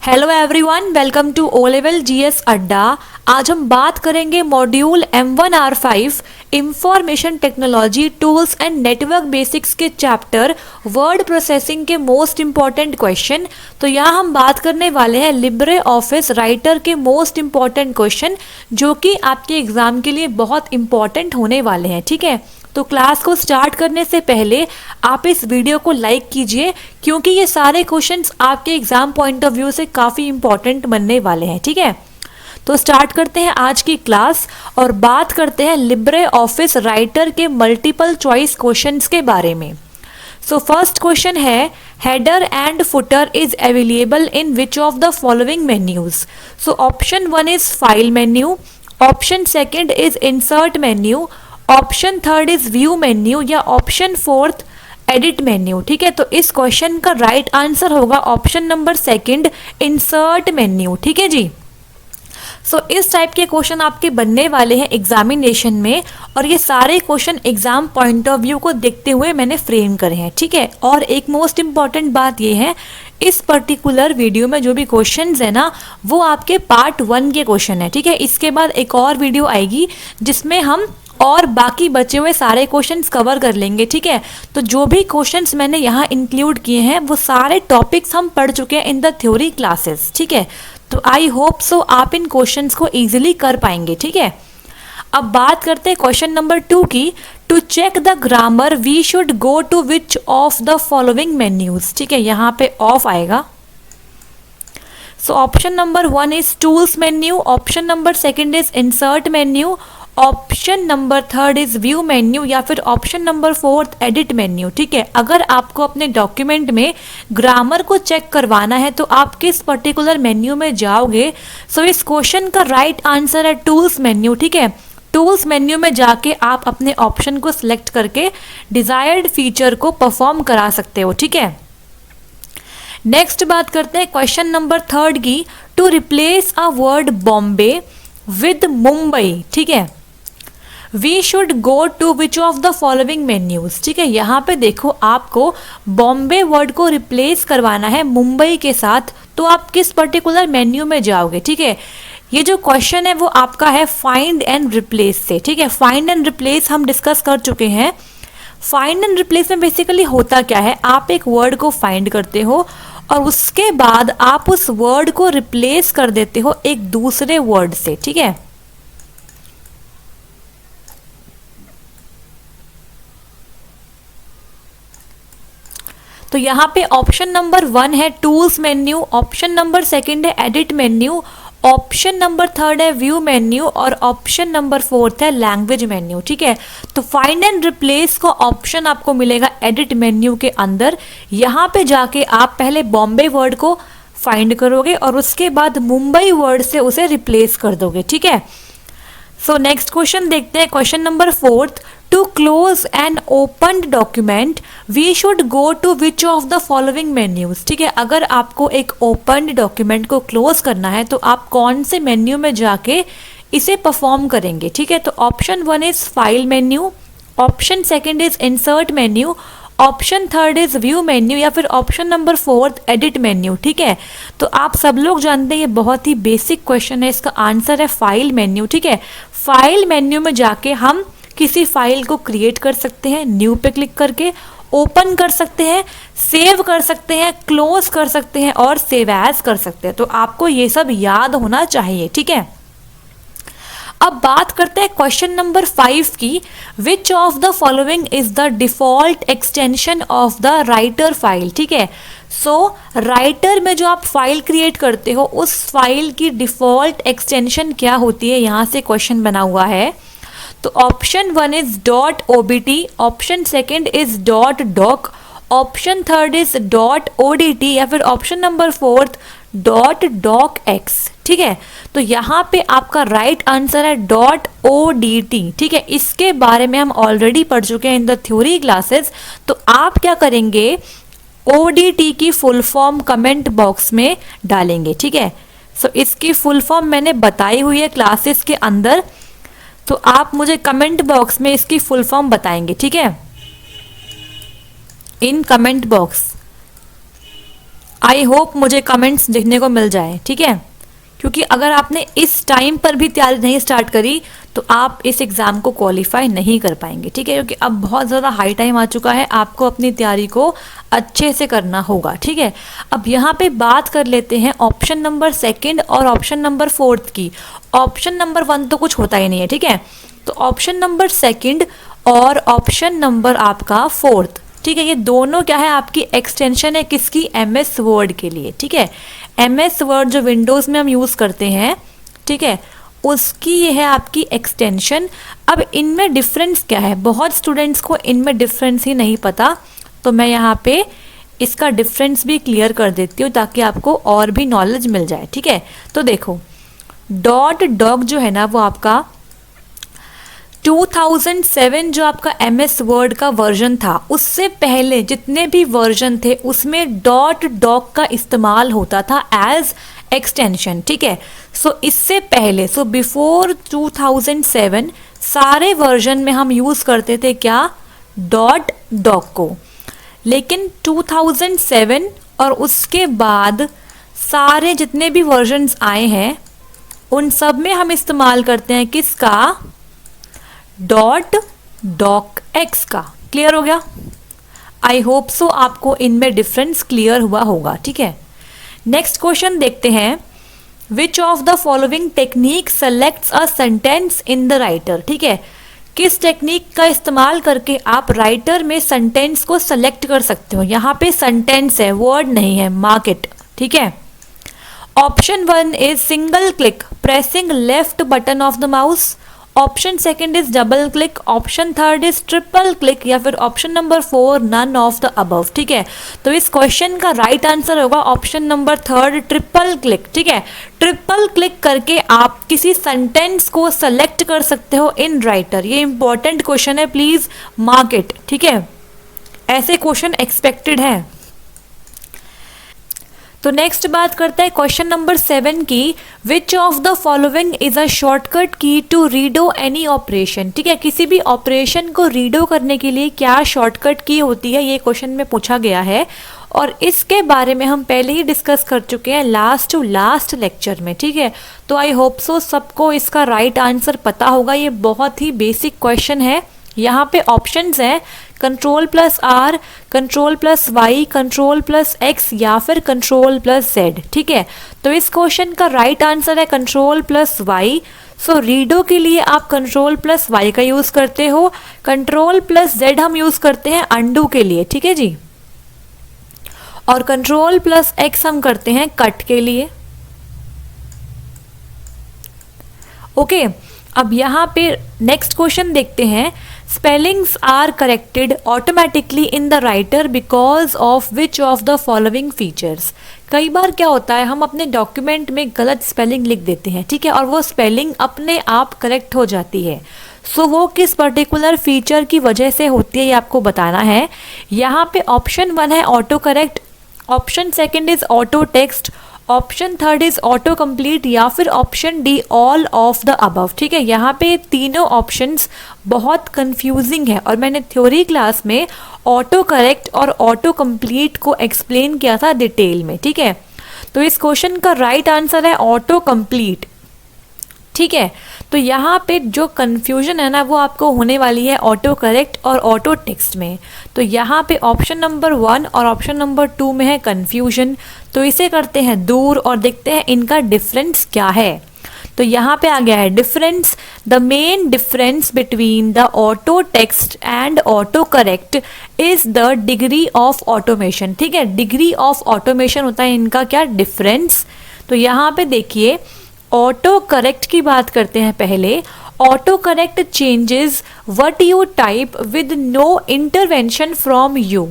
Hello everyone, welcome to O level GS अड्डा। आज हम बात करेंगे module M1R5 information technology tools and network basics के चैप्टर वर्ड प्रोसेसिंग के मोस्ट इम्पॉर्टेंट क्वेश्चन। तो यहाँ हम बात करने वाले हैं लिब्रे ऑफिस राइटर के मोस्ट इम्पॉर्टेंट क्वेश्चन जो कि आपके एग्जाम के लिए बहुत इम्पॉर्टेंट होने वाले हैं। ठीक है, तो क्लास को स्टार्ट करने से पहले आप इस वीडियो को लाइक कीजिए क्योंकि ये सारे क्वेश्चंस आपके एग्जाम पॉइंट ऑफ व्यू से काफ़ी इंपॉर्टेंट बनने वाले हैं। ठीक है, तो स्टार्ट करते हैं आज की क्लास और बात करते हैं लिब्रे ऑफिस राइटर के मल्टीपल चॉइस क्वेश्चंस के बारे में। सो फर्स्ट क्वेश्चन है, header and footer is available in which of the following menus. So option 1 is file menu, option 2 is insert menu, option 3 is view menu या option 4 edit menu. ठीक है, तो इस question का right answer होगा option number 2 insert menu. ठीक है जी। सो इस टाइप के क्वेश्चन आपके बनने वाले हैं एग्जामिनेशन में और ये सारे question exam point of view को देखते हुए मैंने फ्रेम करे हैं। ठीक है, और एक मोस्ट इंपॉर्टेंट बात ये है, इस पर्टिकुलर वीडियो में जो भी क्वेश्चंस है ना वो आपके पार्ट 1 के क्वेश्चन है। ठीक है, इसके बाद एक और वीडियो आएगी जिसमें हम और बाकी बचे हुए सारे क्वेश्चंस कवर कर लेंगे। ठीक है, तो जो भी क्वेश्चंस मैंने यहाँ इंक्लूड किए हैं वो सारे टॉपिक्स हम पढ़ चुके हैं इन द थ्योरी क्लासेस। ठीक है, तो आई होप सो आप इन क्वेश्चंस को इजीली कर पाएंगे। ठीक है, अब बात करते हैं क्वेश्चन नंबर 2 की। To check the grammar we should go to which of the following menus. ठीक है, यहाँ पे ऑफ आएगा। So option number 1 is tools menu, option number 2 is insert menu, option number 3 is view menu या फिर option number 4 edit menu. ठीक है, अगर आपको अपने डॉक्यूमेंट में ग्रामर को चेक करवाना है तो आप किस पर्टिकुलर मेन्यू में जाओगे। सो इस क्वेश्चन का राइट आंसर है टूल्स मेन्यू। ठीक है, टूल्स मेन्यू में जाके आप अपने ऑप्शन को सिलेक्ट करके डिजायर्ड फीचर को परफॉर्म करा सकते हो। ठीक है, नेक्स्ट बात करते हैं क्वेश्चन नंबर 3 की। To replace a word Bombay with Mumbai, ठीक है, we should go to which of the following menus. ठीक है, यहाँ पे देखो आपको बॉम्बे वर्ड को रिप्लेस करवाना है मुंबई के साथ, तो आप किस पर्टिकुलर मेन्यू में जाओगे। ठीक है, ये जो क्वेश्चन है वो आपका है फाइंड एंड रिप्लेस से। ठीक है, फाइंड एंड रिप्लेस हम डिस्कस कर चुके हैं। फाइंड एंड रिप्लेस में बेसिकली होता क्या है, आप एक वर्ड को फाइंड करते हो और उसके बाद आप उस वर्ड को रिप्लेस कर देते हो एक दूसरे वर्ड से। ठीक है, तो यहाँ पे ऑप्शन नंबर 1 है टूल्स मेन्यू, ऑप्शन नंबर 2 है एडिट मेन्यू, ऑप्शन नंबर 3 है व्यू मेन्यू और ऑप्शन नंबर 4 है लैंग्वेज मेन्यू। ठीक है, तो फाइंड एंड रिप्लेस का ऑप्शन आपको मिलेगा एडिट मेन्यू के अंदर। यहाँ पे जाके आप पहले बॉम्बे वर्ड को फाइंड करोगे और उसके बाद मुंबई वर्ड से उसे रिप्लेस कर दोगे। ठीक है, सो नेक्स्ट क्वेश्चन देखते हैं, question number 4। To close an opened document we should go to which of the following menus. ठीक है, अगर आपको एक ओपन्ड डॉक्यूमेंट को क्लोज करना है तो आप कौन से मेन्यू में जाके इसे परफॉर्म करेंगे। ठीक है, तो option 1 is file menu, option 2 is insert menu, option 3 is view menu या फिर ऑप्शन नंबर 4 एडिट मेन्यू। ठीक है, तो आप सब लोग जानते हैं ये बहुत ही बेसिक क्वेश्चन है, इसका आंसर है फाइल मेन्यू। ठीक है, फाइल मेन्यू में जाके हम किसी फाइल को क्रिएट कर सकते हैं, न्यू पे क्लिक करके ओपन कर सकते हैं, सेव कर सकते हैं, क्लोज कर सकते हैं और सेव एज कर सकते हैं। तो आपको ये सब याद होना चाहिए। ठीक है, अब बात करते हैं क्वेश्चन नंबर 5 की। विच of the following is the default extension of the writer file. ठीक है, सो राइटर में जो आप फाइल क्रिएट करते हो उस फाइल की डिफॉल्ट एक्सटेंशन क्या होती है, यहाँ से क्वेश्चन बना हुआ है। तो option 1 is .obt, option 2 is .doc, option 3 is .odt या फिर ऑप्शन नंबर 4 .docx। ठीक है, तो यहाँ पे आपका राइट आंसर है .odt। ठीक है, इसके बारे में हम ऑलरेडी पढ़ चुके हैं इन द थ्योरी क्लासेस। तो आप क्या करेंगे, ODT की फुल फॉर्म कमेंट बॉक्स में डालेंगे। ठीक है, सो इसकी फुल फॉर्म मैंने बताई हुई है क्लासेस के अंदर, तो आप मुझे कमेंट बॉक्स में इसकी फुल फॉर्म बताएंगे। ठीक है, in comment box. I hope मुझे कमेंट्स देखने को मिल जाए, ठीक है, क्योंकि अगर आपने इस टाइम पर भी तैयारी नहीं स्टार्ट करी तो आप इस एग्ज़ाम को क्वालिफाई नहीं कर पाएंगे, ठीक है, क्योंकि अब बहुत ज़्यादा हाई टाइम आ चुका है, आपको अपनी तैयारी को अच्छे से करना होगा, ठीक है। अब यहाँ पे बात कर लेते हैं ऑप्शन नंबर सेकंड और ऑप्शन नंबर फोर्थ की। ऑप्शन नंबर 1 तो कुछ होता ही नहीं है, ठीक है, तो ऑप्शन नंबर सेकंड और ऑप्शन नंबर आपका फोर्थ, ठीक है, ये दोनों क्या है, आपकी एक्सटेंशन है किसकी, MS वर्ड के लिए, ठीक है। MS वर्ड जो विंडोज़ में हम यूज़ करते हैं, ठीक है, उसकी ये है आपकी एक्सटेंशन। अब इनमें डिफरेंस क्या है, बहुत स्टूडेंट्स को इनमें डिफरेंस ही नहीं पता, तो मैं यहाँ पे इसका डिफरेंस भी क्लियर कर देती हूँ ताकि आपको और भी नॉलेज मिल जाए, ठीक है। तो देखो, डॉट डॉग जो है ना वो आपका 2007 जो आपका MS वर्ड का वर्जन था, उससे पहले जितने भी वर्जन थे उसमें डॉट डॉग का इस्तेमाल होता था एज एक्सटेंशन, ठीक है। सो इससे पहले, सो बिफोर 2007 सारे वर्जन में हम यूज़ करते थे क्या, डॉट डॉग को, लेकिन 2007 और उसके बाद सारे जितने भी वर्जन्स आए हैं उन सब में हम इस्तेमाल करते हैं किसका, डॉट डॉक एक्स का। क्लियर हो गया? आई होप सो आपको इनमें डिफरेंस क्लियर हुआ होगा, ठीक है। नेक्स्ट क्वेश्चन देखते हैं, विच of the following technique selects a sentence in the writer, ठीक है, किस टेक्निक का इस्तेमाल करके आप राइटर में सेंटेंस को सेलेक्ट कर सकते हो। यहाँ पे सेंटेंस है, वर्ड नहीं है, मार्क इट, ठीक है। Option 1 is single click pressing left button of the mouse, option second is double click, option third is triple click, या फिर option number 4 none of the above, ठीक है। तो इस क्वेश्चन का राइट आंसर होगा ऑप्शन नंबर 3 ट्रिपल क्लिक, ठीक है। ट्रिपल क्लिक करके आप किसी सेंटेंस को सेलेक्ट कर सकते हो इन राइटर। ये इंपॉर्टेंट क्वेश्चन है, प्लीज मार्क इट, ठीक है, ऐसे क्वेश्चन एक्सपेक्टेड है। तो नेक्स्ट बात करते हैं क्वेश्चन नंबर 7 की, विच of the following is a shortcut की टू रीडो एनी ऑपरेशन, ठीक है, किसी भी ऑपरेशन को रीडो करने के लिए क्या शॉर्टकट की होती है, ये क्वेश्चन में पूछा गया है और इसके बारे में हम पहले ही डिस्कस कर चुके हैं लास्ट टू लास्ट लेक्चर में, ठीक है। तो आई होप सो सबको इसका राइट आंसर पता होगा, ये बहुत ही बेसिक क्वेश्चन है। यहाँ पे ऑप्शंस हैं Ctrl+R, Ctrl+Y, Ctrl+X या फिर Ctrl+Z, ठीक है। तो इस क्वेश्चन का राइट आंसर है Ctrl+Y। सो रीडो के लिए आप Ctrl+Y का यूज़ करते हो, Ctrl+Z हम यूज़ करते हैं अंडू के लिए, ठीक है जी, और Ctrl+X हम करते हैं कट के लिए, ओके। अब यहाँ पे नेक्स्ट क्वेश्चन देखते हैं, spellings are corrected automatically in the writer because of which of the following features. कई बार क्या होता है, हम अपने डॉक्यूमेंट में गलत स्पेलिंग लिख देते हैं, ठीक है, और वो स्पेलिंग अपने आप करेक्ट हो जाती है। सो वो किस पर्टिकुलर फीचर की वजह से होती है ये आपको बताना है। यहाँ पे ऑप्शन 1 है auto correct, option second is auto text, option third is auto complete, या फिर option D all of the above, ठीक है। यहाँ पे तीनों ऑप्शंस बहुत कंफ्यूजिंग है और मैंने थ्योरी क्लास में ऑटो करेक्ट और ऑटो कंप्लीट को एक्सप्लेन किया था डिटेल में, ठीक है। तो इस क्वेश्चन का राइट आंसर है ऑटो कंप्लीट, ठीक है। तो यहाँ पे जो कन्फ्यूजन है ना वो आपको होने वाली है ऑटो करेक्ट और ऑटो टेक्स्ट में। तो यहाँ पे ऑप्शन नंबर 1 और ऑप्शन नंबर 2 में है कन्फ्यूजन, तो इसे करते हैं दूर और देखते हैं इनका डिफरेंस क्या है। तो यहाँ पे आ गया है difference, the main difference between the auto text and auto correct is the degree of automation, ठीक है। डिग्री ऑफ ऑटोमेशन होता है इनका क्या डिफरेंस। तो यहाँ पे देखिए ऑटो करेक्ट की बात करते हैं पहले। Auto correct changes what you type with no intervention from you.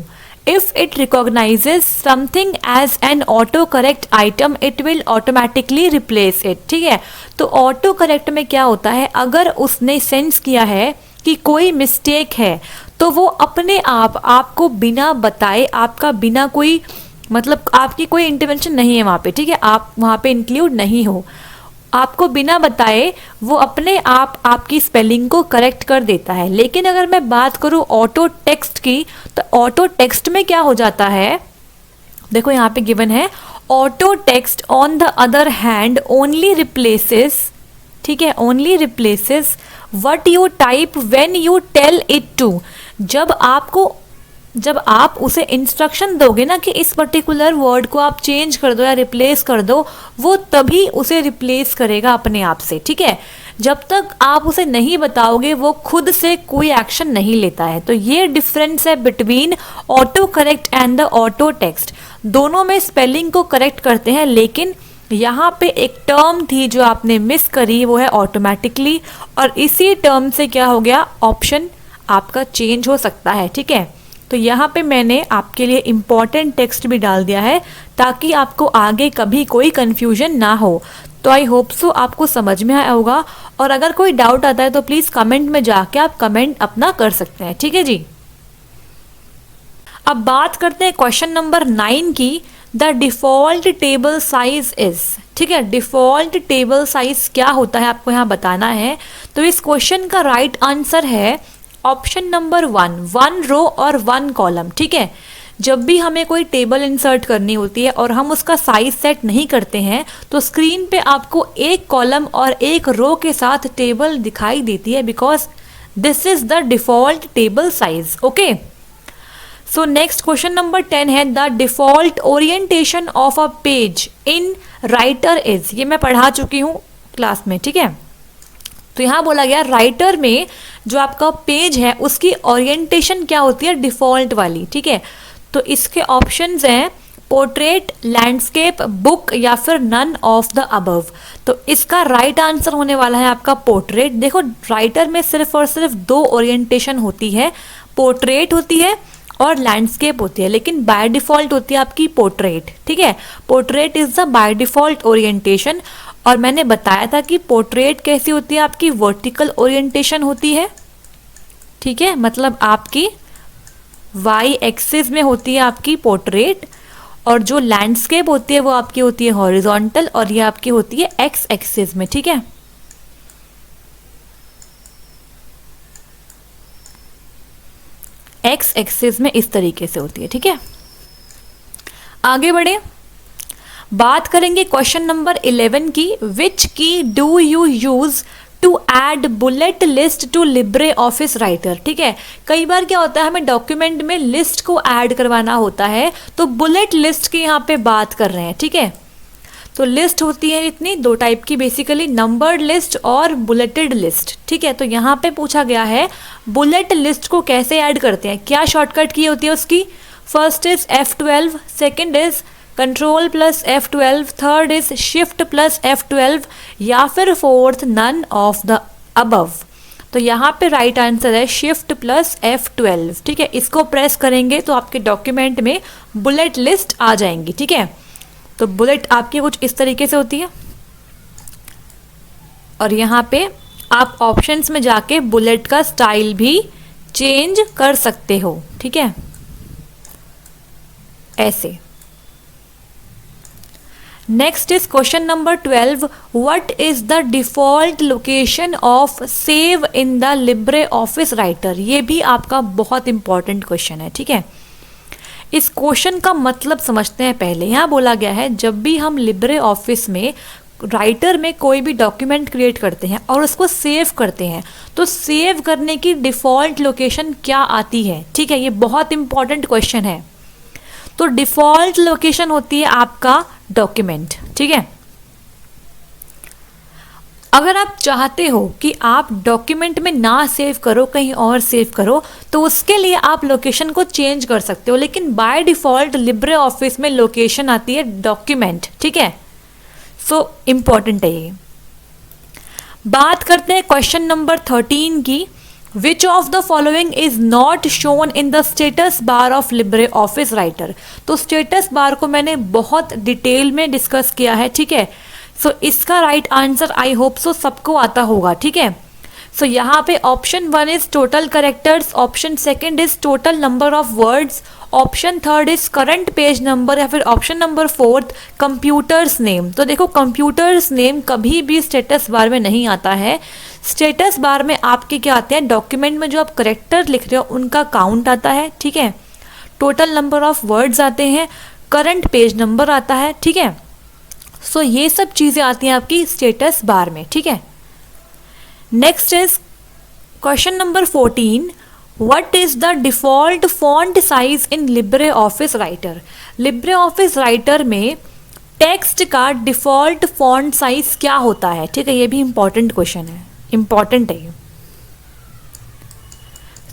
If it recognizes something as an autocorrect item, it will automatically replace it, ठीक है। तो ऑटो करेक्ट में क्या होता है, अगर उसने सेंस किया है कि कोई मिस्टेक है तो वो अपने आप आपको बिना बताए, आपका बिना कोई मतलब आपकी कोई इंटरवेंशन नहीं है वहाँ पे, ठीक है, आप वहाँ पे इंक्लूड नहीं हो, आपको बिना बताए वो अपने आप आपकी स्पेलिंग को करेक्ट कर देता है। लेकिन अगर मैं बात करूँ ऑटो टेक्स्ट की, तो ऑटो टेक्स्ट में क्या हो जाता है, देखो यहाँ पे गिवन है auto text on the other hand only replaces, ठीक है, only replaces what you type when you tell it to. जब आप उसे इंस्ट्रक्शन दोगे ना कि इस पर्टिकुलर वर्ड को आप चेंज कर दो या रिप्लेस कर दो, वो तभी उसे रिप्लेस करेगा अपने आप से, ठीक है। जब तक आप उसे नहीं बताओगे वो खुद से कोई एक्शन नहीं लेता है। तो ये डिफरेंस है between auto correct and the auto text. दोनों में स्पेलिंग को करेक्ट करते हैं, लेकिन यहाँ पे एक टर्म थी जो आपने मिस करी, वो है ऑटोमेटिकली, और इसी टर्म से क्या हो गया, ऑप्शन आपका चेंज हो सकता है, ठीक है। तो यहाँ पे मैंने आपके लिए इम्पॉर्टेंट टेक्स्ट भी डाल दिया है ताकि आपको आगे कभी कोई कंफ्यूजन ना हो। तो आई होप सो आपको समझ में आया होगा, और अगर कोई डाउट आता है तो प्लीज़ कमेंट में जाके आप कमेंट अपना कर सकते हैं, ठीक है जी। अब बात करते हैं क्वेश्चन नंबर 9 की। The default table size is, ठीक है, डिफॉल्ट टेबल साइज क्या होता है आपको यहाँ बताना है। तो इस क्वेश्चन का राइट आंसर है ऑप्शन नंबर 1, 1 रो और 1 कॉलम, ठीक है। जब भी हमें कोई टेबल इंसर्ट करनी होती है और हम उसका साइज सेट नहीं करते हैं तो स्क्रीन पे आपको एक कॉलम और एक रो के साथ टेबल दिखाई देती है, because this is the default table size, okay. So next question number 10 है the default orientation of a page in writer is. ये मैं पढ़ा चुकी हूँ क्लास में, ठीक है। तो यहाँ बोला गया राइटर में जो आपका पेज है उसकी ओरिएंटेशन क्या होती है, डिफॉल्ट वाली, ठीक है। तो इसके ऑप्शंस हैं पोर्ट्रेट, लैंडस्केप, बुक या फिर नन ऑफ द अबव। तो इसका राइट आंसर होने वाला है आपका पोर्ट्रेट। देखो राइटर में सिर्फ और सिर्फ 2 ओरिएंटेशन होती है, पोर्ट्रेट होती है और लैंडस्केप होती है, लेकिन बाय डिफॉल्ट होती है आपकी पोर्ट्रेट, ठीक है। Portrait is the by default orientation. और मैंने बताया था कि पोर्ट्रेट कैसी होती है, आपकी वर्टिकल ओरिएंटेशन होती है, ठीक है, मतलब आपकी वाई एक्सिस में होती है आपकी पोर्ट्रेट, और जो लैंडस्केप होती है वो आपकी होती है हॉरिजॉन्टल, और ये आपकी होती है एक्स एक्सिस में, ठीक है। एक्स एक्सिस में इस तरीके से होती है, ठीक है। आगे बढ़े, बात करेंगे क्वेश्चन नंबर 11 की। Which key do you use to add bullet list to libre office writer, ठीक है। कई बार क्या होता है हमें डॉक्यूमेंट में लिस्ट को ऐड करवाना होता है, तो बुलेट लिस्ट की यहाँ पे बात कर रहे हैं, ठीक है। तो लिस्ट होती है इतनी 2 टाइप की बेसिकली, नंबर्ड लिस्ट और बुलेटेड लिस्ट, ठीक है। तो यहाँ पे पूछा गया है बुलेट लिस्ट को कैसे ऐड करते हैं, क्या शॉर्टकट की होती है उसकी। First is F12, second is control plus F12, third is shift plus F12, या फिर fourth none of the above. तो यहाँ पे राइट आंसर है शिफ्ट प्लस F12, ठीक है। इसको प्रेस करेंगे तो आपके डॉक्यूमेंट में बुलेट लिस्ट आ जाएंगी, ठीक है। तो बुलेट आपकी कुछ इस तरीके से होती है, और यहाँ पे आप ऑप्शंस में जाके बुलेट का स्टाइल भी चेंज कर सकते हो, ठीक है, ऐसे। Next is question number 12, what is the default location of save in the Libre office writer. ये भी आपका बहुत इंपॉर्टेंट क्वेश्चन है, ठीक है। इस क्वेश्चन का मतलब समझते हैं पहले। यहाँ बोला गया है जब भी हम लिब्रे ऑफिस में राइटर में कोई भी डॉक्यूमेंट क्रिएट करते हैं और उसको सेव करते हैं, तो सेव करने की डिफ़ॉल्ट लोकेशन क्या आती है, ठीक है। ये बहुत इंपॉर्टेंट क्वेश्चन है। तो डिफ़ॉल्ट लोकेशन होती है आपका डॉक्यूमेंट, ठीक है। अगर आप चाहते हो कि आप डॉक्यूमेंट में ना सेव करो, कहीं और सेव करो, तो उसके लिए आप लोकेशन को चेंज कर सकते हो, लेकिन बाय डिफ़ॉल्ट लिब्रे ऑफिस में लोकेशन आती है डॉक्यूमेंट, ठीक है। सो इम्पॉर्टेंट है ये। बात करते हैं क्वेश्चन नंबर 13 की। विच of the following is not shown in the status bar of Libre office Writer. तो स्टेटस बार को मैंने बहुत डिटेल में डिस्कस किया है, ठीक है। सो इसका right answer I hope so सबको आता होगा, ठीक है। सो यहाँ पे option 1 is total characters, option 2 is total number of words, option 3 is current page number, या फिर ऑप्शन नंबर 4 कंप्यूटर्स नेम। तो देखो कंप्यूटर्स नेम कभी भी स्टेटस बार में नहीं आता है। स्टेटस बार में आपके क्या आते हैं, डॉक्यूमेंट में जो आप करेक्टर लिख रहे हो उनका काउंट आता है, ठीक है। टोटल नंबर ऑफ वर्ड्स आते हैं, करंट पेज नंबर आता है, ठीक है। सो ये सब चीज़ें आती हैं आपकी स्टेटस बार में, ठीक है। Next is question number 14, what is the default font size in Libre office writer. Libre office writer में टेक्स्ट का डिफॉल्ट फॉन्ट साइज क्या होता है, ठीक है। ये भी इंपॉर्टेंट क्वेश्चन है, इंपॉर्टेंट है ये।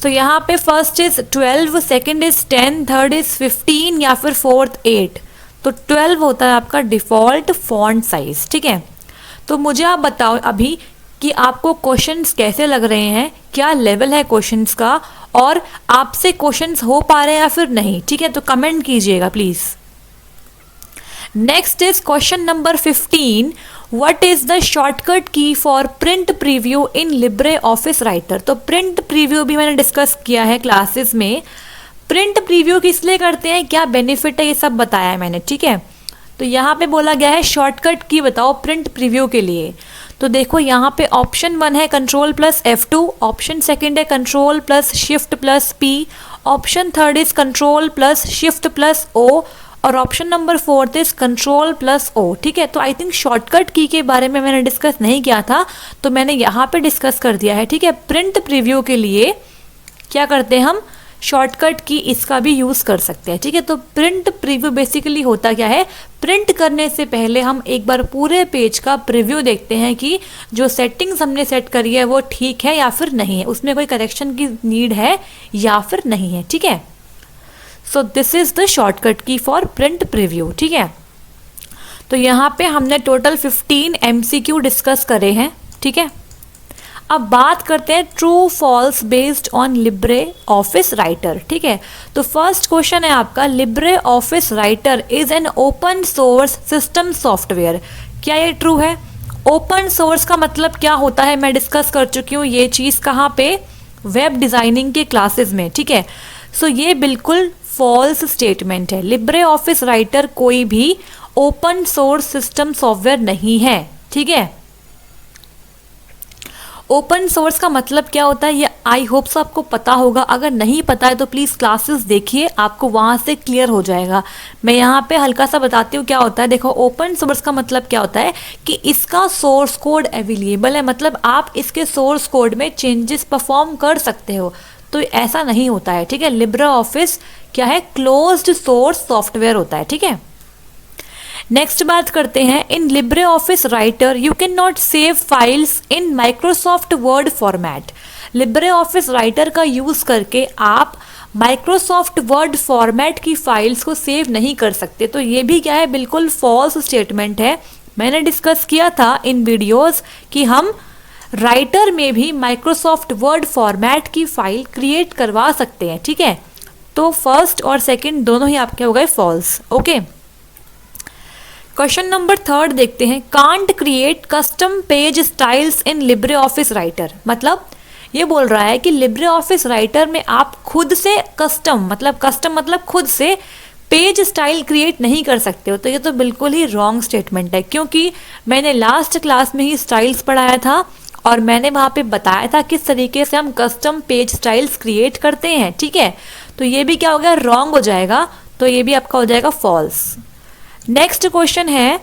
तो यहाँ पे first is 12, second is 10, third is 15 या फिर फोर्थ 8। तो 12 होता है आपका डिफॉल्ट फॉन्ट साइज, ठीक है। तो मुझे आप बताओ अभी कि आपको क्वेश्चंस कैसे लग रहे हैं, क्या लेवल है क्वेश्चंस का, और आपसे क्वेश्चंस हो पा रहे हैं या फिर नहीं, ठीक है। तो कमेंट कीजिएगा please. Next is question number 15, what is the shortcut key for print preview in Libre office Writer. तो प्रिंट प्रीव्यू भी मैंने डिस्कस किया है क्लासेस में। प्रिंट प्रीव्यू किस लिए करते हैं, क्या बेनिफिट है, ये सब बताया है मैंने, ठीक है। तो यहाँ पे बोला गया है शॉर्टकट की बताओ प्रिंट प्रीव्यू के लिए। तो देखो यहाँ पे ऑप्शन 1 है control plus F2, option second है control plus shift plus P, option third is control plus shift plus O, और option number 4 is control plus O, ठीक है। तो आई थिंक शॉर्टकट की के बारे में मैंने डिस्कस नहीं किया था, तो मैंने यहाँ पे डिस्कस कर दिया है, ठीक है। प्रिंट प्रीव्यू के लिए क्या करते हैं हम, शॉर्टकट की इसका भी यूज़ कर सकते हैं, ठीक है। तो प्रिंट प्रीव्यू बेसिकली होता क्या है, प्रिंट करने से पहले हम एक बार पूरे पेज का प्रीव्यू देखते हैं कि जो सेटिंग्स हमने सेट करी है वो ठीक है या फिर नहीं है, उसमें कोई करेक्शन की नीड है या फिर नहीं है, ठीक है। So this is the shortcut key for print preview, ठीक है। तो यहाँ पे हमने टोटल 15 MCQ डिस्कस करे हैं, ठीक है। अब बात करते हैं true false based on libre office writer, ठीक है। तो फर्स्ट क्वेश्चन है आपका, libre office writer is an open source system software. क्या ये ट्रू है? ओपन सोर्स का मतलब क्या होता है मैं डिस्कस कर चुकी हूँ ये चीज़ कहाँ पे, वेब डिज़ाइनिंग के क्लासेस में, ठीक है। सो ये बिल्कुल फॉल्स स्टेटमेंट है। लिब्रे ऑफिस राइटर कोई भी ओपन सोर्स सिस्टम सॉफ्टवेयर नहीं है, ठीक है। ओपन सोर्स का मतलब क्या होता है ये आई होप सो आपको पता होगा, अगर नहीं पता है तो प्लीज़ क्लासेस देखिए, आपको वहाँ से क्लियर हो जाएगा। मैं यहाँ पे हल्का सा बताती हूँ क्या होता है। देखो ओपन सोर्स का मतलब क्या होता है कि इसका सोर्स कोड अवेलेबल है, मतलब आप इसके सोर्स कोड में चेंजेस परफॉर्म कर सकते हो। तो ऐसा नहीं होता है, ठीक है। लिब्रे ऑफिस क्या है, क्लोज्ड सोर्स सॉफ्टवेयर होता है, ठीक है। नेक्स्ट बात करते हैं, इन Libre office writer you can not save files in Microsoft word format. Libre office writer का यूज़ करके आप माइक्रोसॉफ्ट वर्ड फॉर्मेट की फाइल्स को सेव नहीं कर सकते। तो ये भी क्या है, बिल्कुल फॉल्स स्टेटमेंट है। मैंने डिस्कस किया था इन वीडियोस कि हम राइटर में भी माइक्रोसॉफ्ट वर्ड फॉर्मेट की फाइल क्रिएट करवा सकते हैं, ठीक है। तो फर्स्ट और सेकंड दोनों ही आपके हो गए फॉल्स, ओके। क्वेश्चन नंबर 3 देखते हैं, can't create custom page styles in Libre office writer. मतलब ये बोल रहा है कि लिब्रे ऑफिस राइटर में आप खुद से कस्टम मतलब खुद से पेज स्टाइल क्रिएट नहीं कर सकते हो। तो ये तो बिल्कुल ही रॉन्ग स्टेटमेंट है, क्योंकि मैंने लास्ट क्लास में ही स्टाइल्स पढ़ाया था और मैंने वहाँ पे बताया था किस तरीके से हम कस्टम पेज स्टाइल्स क्रिएट करते हैं, ठीक है। तो ये भी क्या हो गया, रॉन्ग हो जाएगा, तो ये भी आपका हो जाएगा फॉल्स। नेक्स्ट क्वेश्चन है,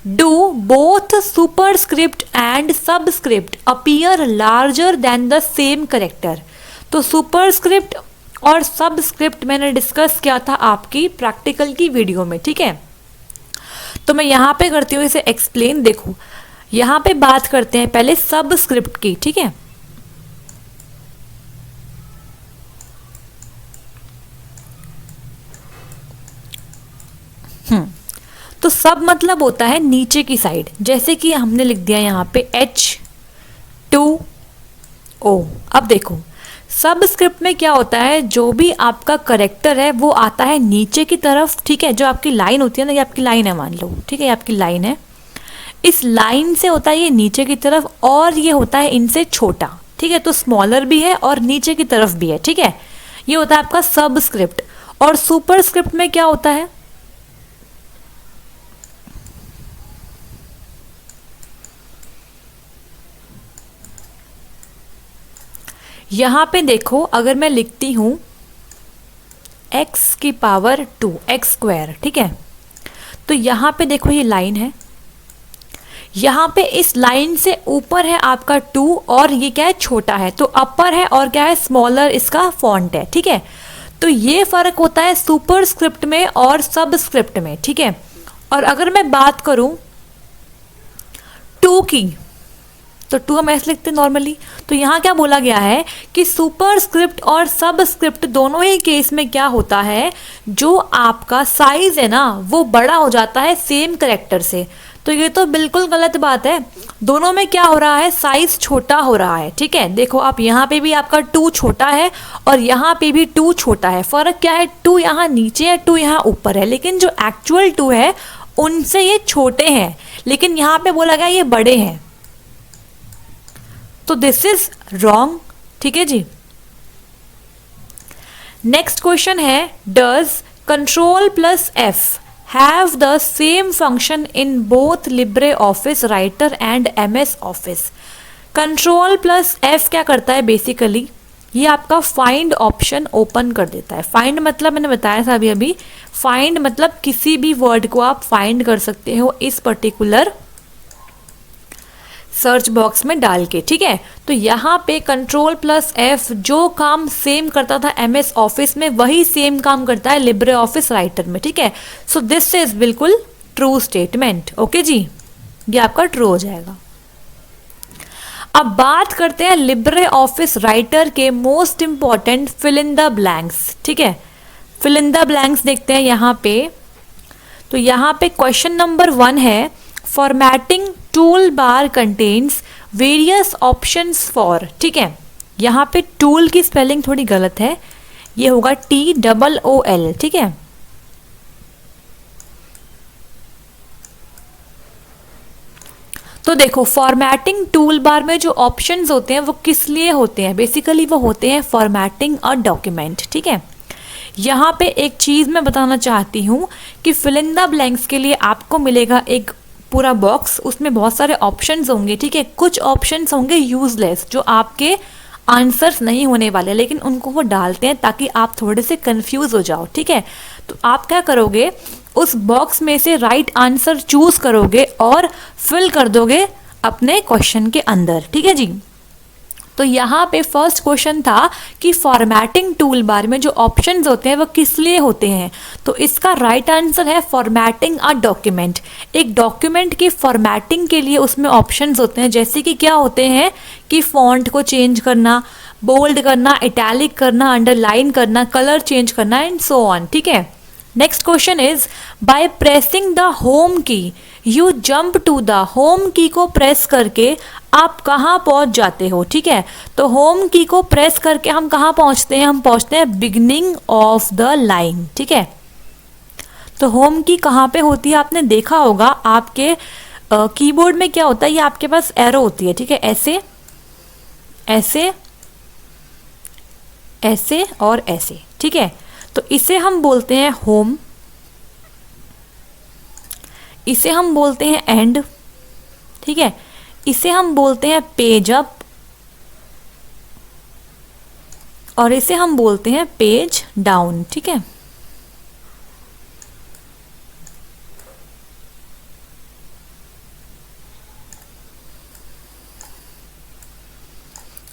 do both superscript and subscript appear larger than the same character. तो सुपरस्क्रिप्ट और सबस्क्रिप्ट मैंने डिस्कस किया था आपकी प्रैक्टिकल की वीडियो में, ठीक है। तो मैं यहाँ पे करती हूँ इसे एक्सप्लेन। देखो यहाँ पे बात करते हैं पहले सबस्क्रिप्ट की, ठीक है। तो सब मतलब होता है नीचे की साइड, जैसे कि हमने लिख दिया यहाँ पे H2O। अब देखो सबस्क्रिप्ट में क्या होता है, जो भी आपका करेक्टर है वो आता है नीचे की तरफ, ठीक है। जो आपकी लाइन होती है ना, ये आपकी लाइन है मान लो, ठीक है, ये आपकी लाइन है। इस लाइन से होता है ये नीचे की तरफ, और ये होता है इनसे छोटा, ठीक है। तो स्मॉलर भी है और नीचे की तरफ भी है, ठीक है। ये होता है आपका सबस्क्रिप्ट। और सुपरस्क्रिप्ट में क्या होता है, यहाँ पे देखो अगर मैं लिखती हूँ x की पावर 2 x स्क्वायर, ठीक है। तो यहाँ पे देखो ये लाइन है, यहाँ पे इस लाइन से ऊपर है आपका 2 और ये क्या है छोटा है, तो अपर है और क्या है स्मॉलर इसका फॉन्ट है, ठीक है। तो ये फर्क होता है सुपरस्क्रिप्ट में और सबस्क्रिप्ट में, ठीक है। और अगर मैं बात करूं 2 की, तो 2 हम ऐसे लिखते हैं नॉर्मली, तो यहाँ क्या बोला गया है कि सुपरस्क्रिप्ट और सबस्क्रिप्ट दोनों ही केस में क्या होता है, जो आपका साइज है ना वो बड़ा हो जाता है सेम कैरेक्टर से। तो ये तो बिल्कुल गलत बात है, दोनों में क्या हो रहा है, साइज छोटा हो रहा है, ठीक है। देखो आप यहाँ पे भी आपका 2 छोटा है और यहाँ पे भी 2 छोटा है, फर्क क्या है, 2 यहाँ नीचे है 2 यहाँ ऊपर है, लेकिन जो एक्चुअल 2 है उनसे ये छोटे हैं, लेकिन यहाँ पे बोला गया ये बड़े हैं, तो दिस इज रॉन्ग, ठीक है जी। नेक्स्ट क्वेश्चन है, does control plus F have the same function in both LibreOffice Writer and MS Office। Control plus F क्या करता है बेसिकली, ये आपका फाइंड ऑप्शन ओपन कर देता है। फाइंड मतलब मैंने बताया था अभी, फाइंड मतलब किसी भी वर्ड को आप फाइंड कर सकते हो इस पर्टिकुलर सर्च बॉक्स में डाल के, ठीक है। तो यहाँ पे कंट्रोल प्लस एफ जो काम सेम करता था MS ऑफिस में वही सेम काम करता है लिब्रे ऑफिस राइटर में, ठीक है। सो दिस इज बिल्कुल ट्रू स्टेटमेंट, ओके जी, ये आपका ट्रू हो जाएगा। अब बात करते हैं लिब्रे ऑफिस राइटर के most important fill in the blanks, ठीक है। फिल इन द ब्लैंक्स देखते हैं यहाँ पे, तो यहाँ पे क्वेश्चन नंबर 1 है, formatting tool bar contains various options for, ठीक है। यहाँ पे टूल की स्पेलिंग थोड़ी गलत है, ये होगा TOOL, ठीक है। तो देखो फॉर्मेटिंग टूल बार में जो ऑप्शंस होते हैं वो किस लिए होते हैं, बेसिकली वो होते हैं फॉर्मेटिंग अ डॉक्यूमेंट, ठीक है। यहाँ पे एक चीज़ मैं बताना चाहती हूँ कि फिल इन द ब्लैंक्स के लिए आपको मिलेगा एक पूरा बॉक्स, उसमें बहुत सारे ऑप्शंस होंगे, ठीक है। कुछ ऑप्शंस होंगे यूजलेस जो आपके आंसर्स नहीं होने वाले, लेकिन उनको वो डालते हैं ताकि आप थोड़े से कंफ्यूज हो जाओ, ठीक है। तो आप क्या करोगे, उस बॉक्स में से राइट आंसर चूज करोगे और फिल कर दोगे अपने क्वेश्चन के अंदर, ठीक है जी। तो यहाँ पे फर्स्ट क्वेश्चन था कि फॉर्मेटिंग टूल बार में जो ऑप्शंस होते हैं वो किस लिए होते हैं, तो इसका राइट आंसर है फॉर्मेटिंग अ डॉक्यूमेंट। एक डॉक्यूमेंट की फॉर्मेटिंग के लिए उसमें ऑप्शंस होते हैं, जैसे कि क्या होते हैं कि फॉन्ट को चेंज करना, बोल्ड करना, इटैलिक करना, अंडरलाइन करना, कलर चेंज करना एंड सो ऑन, ठीक है। Next question is, by pressing the home key you jump to the, home key को प्रेस करके आप कहाँ पहुँच जाते हो, ठीक है। तो होम की को प्रेस करके हम कहाँ पहुँचते हैं, हम पहुँचते हैं बिगनिंग ऑफ द लाइन, ठीक है। तो होम की कहाँ पे होती है, आपने देखा होगा आपके कीबोर्ड में क्या होता है, ये आपके पास एरो होती है, ठीक है, ऐसे ऐसे ऐसे और ऐसे, ठीक है। तो इसे हम बोलते हैं होम, इसे हम बोलते हैं एंड, ठीक है। इसे हम बोलते हैं पेज अप और इसे हम बोलते हैं पेज डाउन, ठीक है।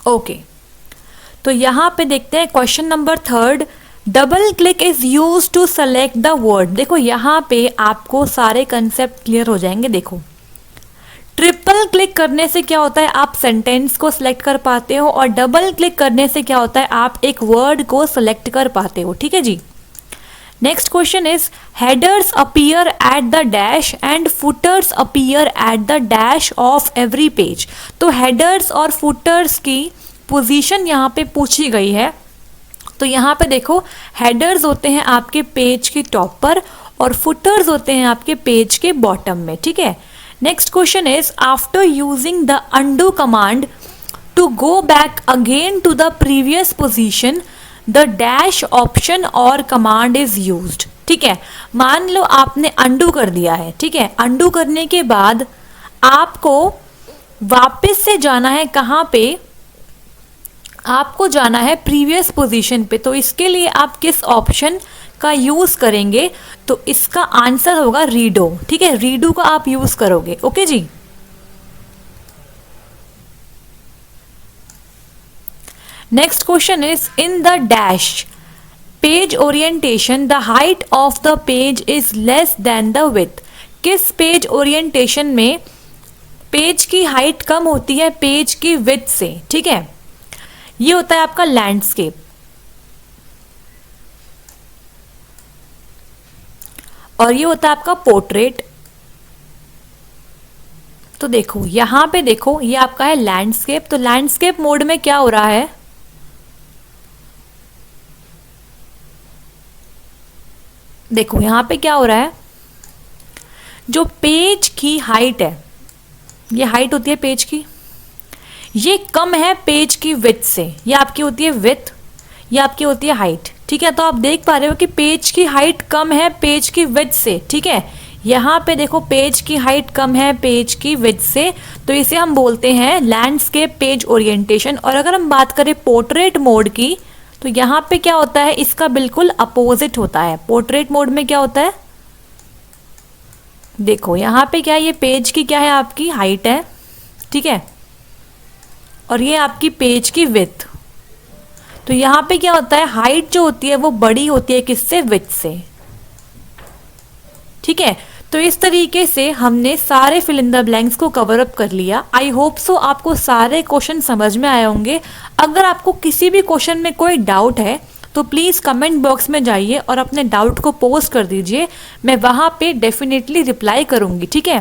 ओके, तो यहां पे देखते हैं question number 3, double click is use to select the word. देखो यहाँ पे आपको सारे कंसेप्ट क्लियर हो जाएंगे। देखो ट्रिपल क्लिक करने से क्या होता है, आप सेंटेंस को सिलेक्ट कर पाते हो, और डबल क्लिक करने से क्या होता है, आप एक वर्ड को सिलेक्ट कर पाते हो, ठीक है जी। Next question is, headers appear at the dash and footers appear at the dash of every page. तो हेडर्स और फुटर्स की पोजीशन यहाँ पे पूछी गई है। तो यहाँ पे देखो हेडर्स होते हैं आपके पेज के टॉप पर और फुटर्स होते हैं आपके पेज के बॉटम में, ठीक है। Next question is, after using the undo command to go back again to the previous position the dash option और कमांड इज यूज्ड, ठीक है। मान लो आपने अंडू कर दिया है, ठीक है। अंडू करने के बाद आपको वापस से जाना है, कहाँ पे, आपको जाना है प्रीवियस पोजीशन पे। तो इसके लिए आप किस ऑप्शन का यूज़ करेंगे तो इसका आंसर होगा रीडो। ठीक है, रीडो का आप यूज़ करोगे। ओके जी। Next question is in the dash page orientation the height of the page is less than the width. किस पेज ओरिएंटेशन में पेज की हाइट कम होती है पेज की विड्थ से। ठीक है, ये होता है आपका लैंडस्केप, और ये होता है आपका पोर्ट्रेट। तो देखो यहां पे देखो, ये आपका है लैंडस्केप। तो लैंडस्केप मोड में क्या हो रहा है, देखो यहां पे क्या हो रहा है, जो पेज की हाइट है, ये हाइट होती है पेज की, ये कम है पेज की विड्थ से। ये आपकी होती है विड्थ, ये आपकी होती है हाइट। ठीक है, तो आप देख पा रहे हो कि पेज की हाइट कम है पेज की विड्थ से। ठीक है, यहाँ पे देखो पेज की हाइट कम है पेज की विड्थ से, तो इसे हम बोलते हैं लैंडस्केप पेज ओरिएंटेशन। और अगर हम बात करें पोर्ट्रेट मोड की, तो यहाँ पे क्या होता है, इसका बिल्कुल अपोजिट होता है। पोर्ट्रेट मोड में क्या होता है, देखो यहाँ पे क्या है, ये पेज की क्या है, आपकी हाइट है। ठीक है, और ये आपकी पेज की विड्थ। तो यहाँ पे क्या होता है, हाइट जो होती है वो बड़ी होती है किससे, विड्थ से। ठीक है, तो इस तरीके से हमने सारे फिल इन द ब्लैंक्स को कवर अप कर लिया। आई होप सो आपको सारे क्वेश्चन समझ में आए होंगे। अगर आपको किसी भी क्वेश्चन में कोई डाउट है तो प्लीज़ कमेंट बॉक्स में जाइए और अपने डाउट को पोस्ट कर दीजिए, मैं वहाँ पे डेफिनेटली रिप्लाई करूँगी। ठीक है,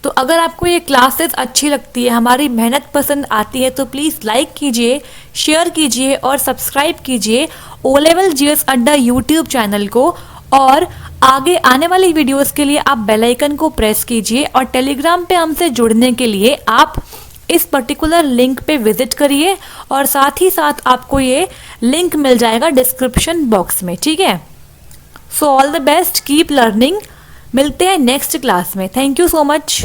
तो अगर आपको ये क्लासेस अच्छी लगती है, हमारी मेहनत पसंद आती है, तो प्लीज़ लाइक कीजिए, शेयर कीजिए और सब्सक्राइब कीजिए ओ लेवल जीएस अड्डा यूट्यूब चैनल को। और आगे आने वाली वीडियोस के लिए आप बेल आइकन को प्रेस कीजिए, और टेलीग्राम पे हमसे जुड़ने के लिए आप इस पर्टिकुलर लिंक पे विजिट करिए, और साथ ही साथ आपको ये लिंक मिल जाएगा डिस्क्रिप्शन बॉक्स में। ठीक है, so all the best, keep learning. मिलते हैं नेक्स्ट क्लास में। Thank you so much.